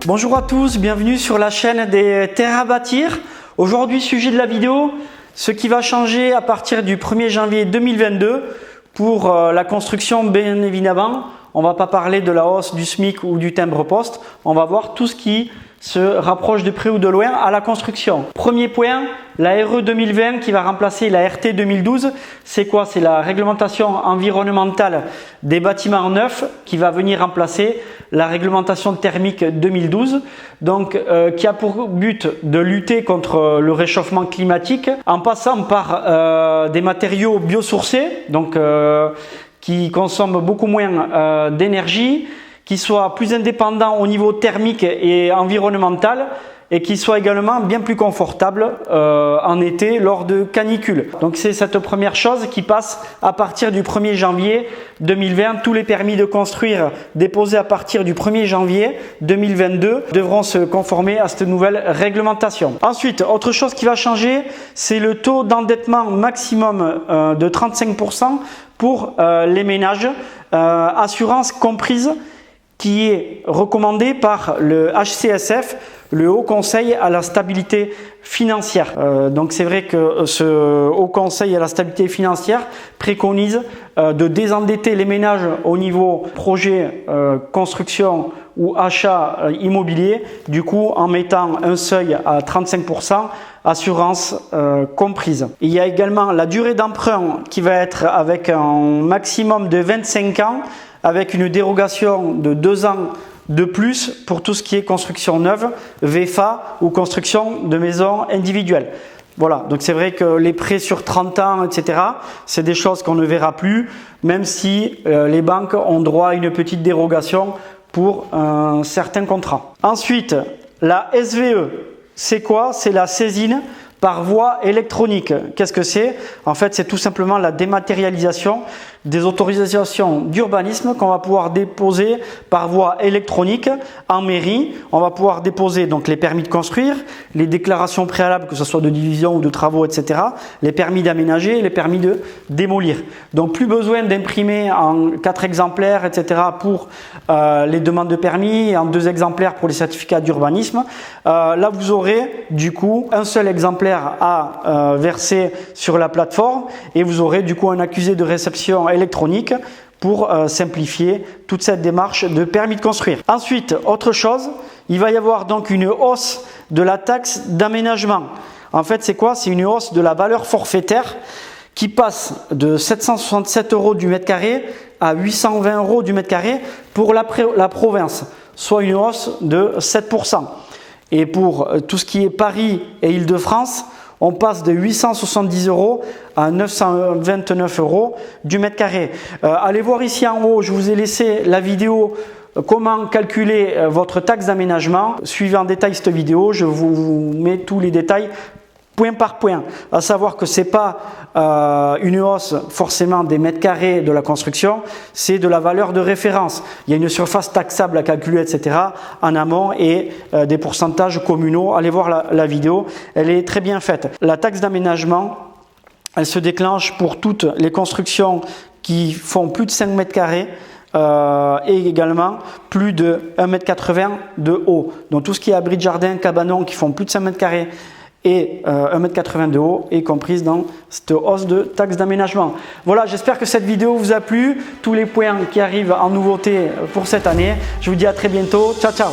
Bonjour à tous, bienvenue sur la chaîne des terres à bâtir. Aujourd'hui, sujet de la vidéo, ce qui va changer à partir du 1er janvier 2022 pour la construction, bien évidemment. On ne va pas parler de la hausse du SMIC ou du timbre-poste, on va voir tout ce qui se rapproche de près ou de loin à la construction. Premier point, la RE 2020 qui va remplacer la RT 2012. C'est quoi? C'est la réglementation environnementale des bâtiments neufs qui va venir remplacer la réglementation thermique 2012. Donc, qui a pour but de lutter contre le réchauffement climatique en passant par des matériaux biosourcés, donc qui consomment beaucoup moins d'énergie, qui soit plus indépendant au niveau thermique et environnemental et qui soit également bien plus confortable en été lors de canicules. Donc c'est cette première chose qui passe à partir du 1er janvier 2020. Tous les permis de construire déposés à partir du 1er janvier 2022 devront se conformer à cette nouvelle réglementation. Ensuite, autre chose qui va changer, c'est le taux d'endettement maximum de 35% pour les ménages, assurance comprise, qui est recommandé par le HCSF, le Haut Conseil à la stabilité financière. Donc c'est vrai que ce Haut Conseil à la stabilité financière préconise de désendetter les ménages au niveau projet, construction ou achat immobilier, du coup en mettant un seuil à 35%, assurance comprise. Il y a également la durée d'emprunt qui va être avec un maximum de 25 ans, avec une dérogation de 2 ans de plus pour tout ce qui est construction neuve, VFA ou construction de maisons individuelles. Voilà, donc c'est vrai que les prêts sur 30 ans, etc., c'est des choses qu'on ne verra plus, même si les banques ont droit à une petite dérogation pour certains contrats. Ensuite, la SVE, c'est quoi? C'est la saisine par voie électronique. Qu'est-ce que c'est? En fait, c'est tout simplement la dématérialisation des autorisations d'urbanisme qu'on va pouvoir déposer par voie électronique en mairie. On va pouvoir déposer donc les permis de construire, les déclarations préalables, que ce soit de division ou de travaux, etc., les permis d'aménager, les permis de démolir. Donc plus besoin d'imprimer en 4 exemplaires, etc., pour les demandes de permis et en 2 exemplaires pour les certificats d'urbanisme. Là, vous aurez du coup un seul exemplaire à verser sur la plateforme et vous aurez du coup un accusé de réception électronique pour simplifier toute cette démarche de permis de construire. Ensuite, autre chose, il va y avoir donc une hausse de la taxe d'aménagement. En fait, c'est quoi? C'est une hausse de la valeur forfaitaire qui passe de 767 € du mètre carré à 820 € du mètre carré pour la province, soit une hausse de 7%. Et pour tout ce qui est Paris et Île-de-France, on passe de 870 € à 929 € du mètre carré. Allez voir ici en haut, je vous ai laissé la vidéo comment calculer votre taxe d'aménagement. Suivez en détail cette vidéo, je vous mets tous les détails point par point, à savoir que ce n'est pas une hausse forcément des mètres carrés de la construction, c'est de la valeur de référence. Il y a une surface taxable à calculer, etc. en amont et des pourcentages communaux. Allez voir la vidéo, elle est très bien faite. La taxe d'aménagement, elle se déclenche pour toutes les constructions qui font plus de 5 mètres carrés et également plus de 1,80 m de haut. Donc tout ce qui est abri de jardin, cabanon qui font plus de 5 mètres carrés et 1,80 m de haut est comprise dans cette hausse de taxe d'aménagement. Voilà, j'espère que cette vidéo vous a plu. Tous les points qui arrivent en nouveauté pour cette année. Je vous dis à très bientôt. Ciao, ciao.